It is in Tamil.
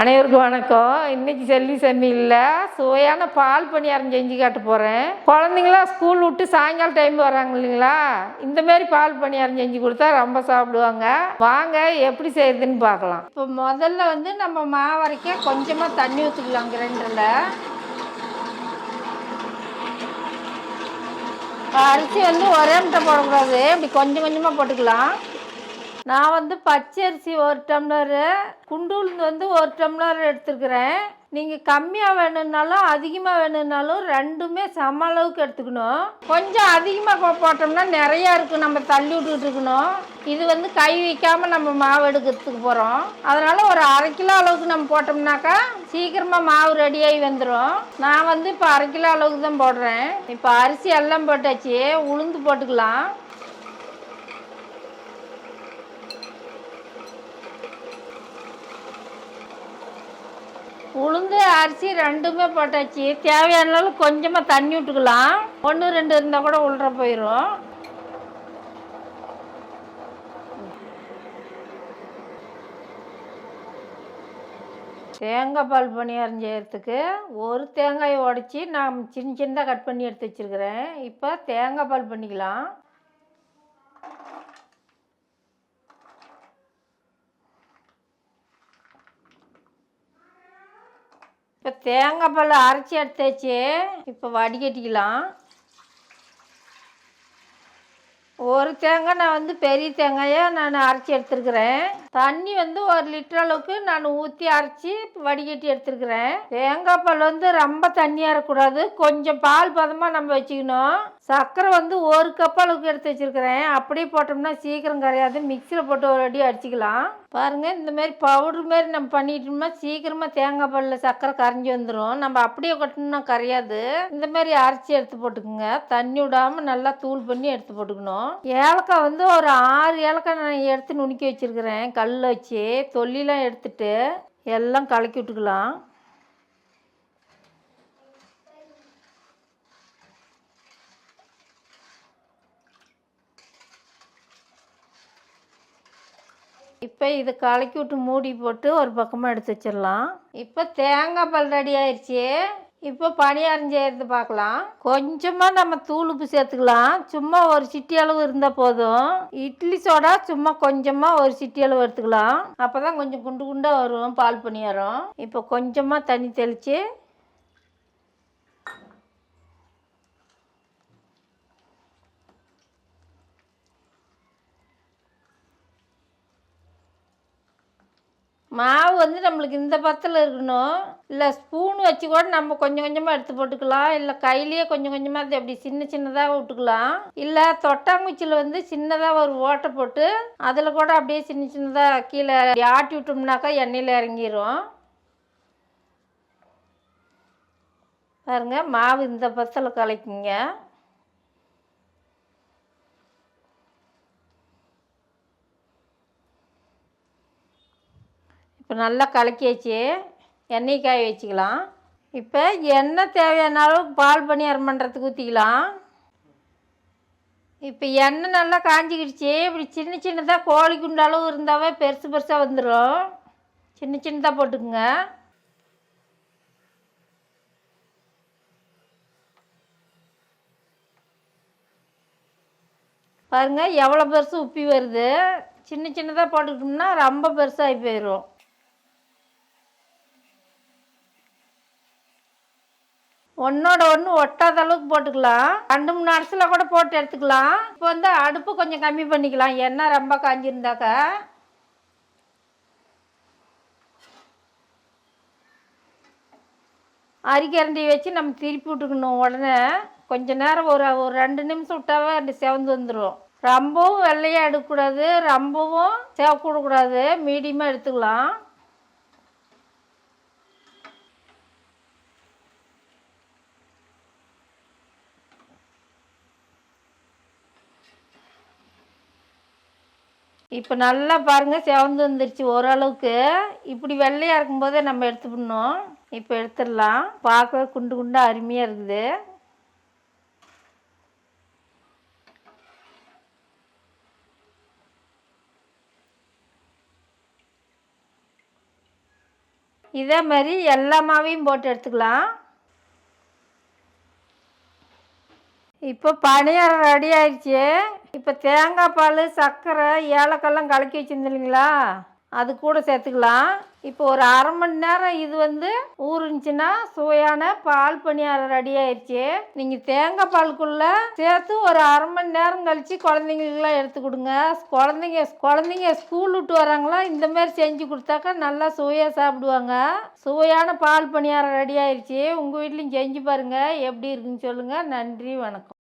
அனைவருக்கும் வணக்கம். இன்னைக்கு செல்வி சமையல்ல சுவையான பால் பணியாரம் செஞ்சு காட்ட போகிறேன். குழந்தைங்களாம் ஸ்கூல் விட்டு சாயங்காலம் டைம் வராங்க இல்லைங்களா, இந்த மாதிரி பால் பணியாரம் செஞ்சு கொடுத்தா ரொம்ப சாப்பிடுவாங்க. வாங்க எப்படி செய்யறதுன்னு பார்க்கலாம். இப்போ முதல்ல நம்ம மாவு அரைக்க கொஞ்சமாக தண்ணி ஊற்றிக்கலாம். கிரைண்டரில் அரிசி ஒரே முட்டை போடக்கூடாது, இப்படி கொஞ்சம் கொஞ்சமாக போட்டுக்கலாம். நான் பச்சை அரிசி 1 டம்ளரு, குண்டூல் 1 டம்ளர் எடுத்துருக்குறேன். நீங்கள் கம்மியாக வேணும்னாலும் அதிகமாக வேணும்னாலும் ரெண்டுமே சம அளவுக்கு எடுத்துக்கணும். கொஞ்சம் அதிகமாக போட்டோம்னா நிறையா இருக்கும், நம்ம தள்ளி விட்டுக்கிட்டு இருக்கணும். இது கை வைக்காமல் நம்ம மாவு எடுக்கிறதுக்கு போகிறோம். அதனால் ஒரு 1/2 கிலோ அளவுக்கு நம்ம போட்டோம்னாக்கா சீக்கிரமாக மாவு ரெடியாகி வந்துடும். நான் இப்போ 1/2 கிலோ அளவுக்கு தான் போடுறேன். இப்போ அரிசி எல்லாம் போட்டாச்சு, உளுந்து போட்டுக்கலாம். உளுந்து அரிசி ரெண்டுமே போட்டாச்சு. தேவையான அளவு கொஞ்சமாக தண்ணி விட்டுக்கலாம். 1 2 இருந்தால் கூட உள்ற போயிடும். தேங்காய் பால் பணியாரம் செய்கிறதுக்கு ஒரு தேங்காயை உடச்சி நான் சின்ன சின்னதாக கட் பண்ணி எடுத்து வச்சுருக்கிறேன். இப்போ தேங்காய் பால் பண்ணிக்கலாம். இப்போ தேங்காய் பால் அரைச்சி எடுத்தாச்சு. இப்போ வடிகட்டிக்கலாம். ஒரு தேங்காய் நான் பெரிய தேங்காயாக நான் அரைச்சி எடுத்துருக்குறேன். தண்ணி 1 லிட்டர் அளவுக்கு நான் ஊற்றி அரைச்சி வடிகட்டி எடுத்துருக்குறேன். தேங்காய் பால் ரொம்ப தண்ணியாக இருக்கக்கூடாது, கொஞ்சம் பால் பதமாக நம்ம வச்சுக்கணும். சர்க்கரை 1 கப் அளவுக்கு எடுத்து வச்சுருக்கிறேன். அப்படியே போட்டோம்னா சீக்கிரம் கரையாது, மிக்சியில் போட்டு ஒரு அடி அடிச்சிக்கலாம். பாருங்கள், இந்த மாதிரி பவுட்ரு மாரி நம்ம பண்ணிட்டோம்னா சீக்கிரமாக தேங்காய் பாலில் சர்க்கரை கரைஞ்சி வந்துடும். நம்ம அப்படியே கொட்டணும்னா கரையாது. இந்த மாதிரி அரைச்சி எடுத்து போட்டுக்குங்க. தண்ணி விடாமல் நல்லா தூள் பண்ணி எடுத்து போட்டுக்கணும். ஏலக்காய் ஒரு 6 ஏலக்காய் நான் எடுத்து நுணுக்கி வச்சுருக்கிறேன். கல் வச்சு தொல்லிலாம் எடுத்துட்டு எல்லாம் கலக்கி விட்டுக்கலாம். இப்போ இதை கலக்கி விட்டு மூடி போட்டு ஒரு பக்கமாக எடுத்து வச்சிடலாம். இப்போ தேங்காய் பால் ரெடி ஆயிடுச்சு. இப்போ பணியாரம் செய்கிறது பார்க்கலாம். கொஞ்சமாக நம்ம தூள் உப்பு சேர்த்துக்கலாம். சும்மா ஒரு சிட்டி அளவு இருந்தால் போதும். இட்லி சோடா சும்மா கொஞ்சமாக ஒரு சிட்டி அளவு எடுத்துக்கலாம். அப்போ தான் கொஞ்சம் குண்டு குண்டாக வரும் பால் பணியாரம். இப்போ கொஞ்சமாக தண்ணி தெளித்து மாவு நம்மளுக்கு இந்த பத்தில் இருக்கணும். இல்லை ஸ்பூன் வச்சு கூட நம்ம கொஞ்சம் கொஞ்சமாக எடுத்து போட்டுக்கலாம். இல்லை கையிலேயே கொஞ்சம் கொஞ்சமாக அப்படி சின்ன சின்னதாக விட்டுக்கலாம். இல்லை தொட்டாங்குச்சியில் சின்னதாக ஒரு ஓட்டை போட்டு அதில் கூட அப்படியே சின்ன சின்னதாக கீழே ஆட்டி விட்டோம்னாக்கா எண்ணெயில் இறங்கிடும். பாருங்க, மாவு இந்த பத்தில் கலக்கிங்க. இப்போ நல்லா கலக்கியாச்சு. எண்ணெய் காய வச்சுக்கலாம். இப்போ எண்ணெய் தேவையான அளவுக்கு பால் பணியாரம் பண்ணுறதுக்கு ஊற்றிக்கலாம். இப்போ எண்ணெய் நல்லா காஞ்சிக்கிடுச்சு. இப்படி சின்ன சின்னதாக கோழி குண்டு அளவு இருந்தாவே பெருசு பெருசாக வந்துடும். சின்ன சின்னதாக போட்டுக்குங்க. பாருங்கள் எவ்வளோ பெருசு உப்பி வருது. சின்ன சின்னதாக போட்டுக்கிட்டோம்னா ரொம்ப பெருசாகி போயிடும். ஒன்றோட ஒன்று ஒட்டாத அளவுக்கு போட்டுக்கலாம். 2 3 அரிசியில் கூட போட்டு எடுத்துக்கலாம். இப்போ அடுப்பு கொஞ்சம் கம்மி பண்ணிக்கலாம், எண்ணெய் ரொம்ப காஞ்சிருந்தாக்கா. அரிக்கரண்டி வச்சு நம்ம திருப்பி விட்டுக்கணும். உடனே கொஞ்சம் நேரம் ஒரு 2 நிமிஷம் விட்டாவே அந்த செவந்து வந்துடும். ரொம்பவும் வெள்ளையாக எடுக்கக்கூடாது, ரொம்பவும் சேவக்கூடக்கூடாது, மீடியமாக எடுத்துக்கலாம். இப்போ நல்லா பாருங்கள், செவந்து வந்துருச்சு ஓரளவுக்கு. இப்படி வெள்ளையாக இருக்கும்போதே நம்ம எடுத்துக்கணும். இப்போ எடுத்துடலாம். பார்க்க குண்டு குண்டாக அருமையாக இருக்குது. இதே மாதிரி எல்லா மாவையும் போட்டு எடுத்துக்கலாம். இப்போ பணியாரம் ரெடி ஆயிடுச்சு. இப்போ தேங்காய் பால், சர்க்கரை, ஏலக்காய்லாம் கலக்கி வச்சுருந்தோம் இல்லைங்களா, அது கூட சேர்த்துக்கலாம். இப்போ ஒரு அரை மணி நேரம் இது ஊறுனுச்சுன்னா சுவையான பால் பணியாரம் ரெடி ஆயிடுச்சு. நீங்கள் தேங்காய் பாலுக்குள்ளே சேர்த்து ஒரு அரை மணி நேரம் கழித்து குழந்தைங்களுக்குலாம் எடுத்து கொடுங்க. குழந்தைங்க ஸ்கூல் விட்டு வராங்களா, இந்த மாதிரி செஞ்சு கொடுத்தாக்கா நல்லா சுவையாக சாப்பிடுவாங்க. சுவையான பால் பணியாரம் ரெடி ஆயிடுச்சு. உங்கள் வீட்லேயும் செஞ்சு பாருங்கள், எப்படி இருக்குன்னு சொல்லுங்கள். நன்றி, வணக்கம்.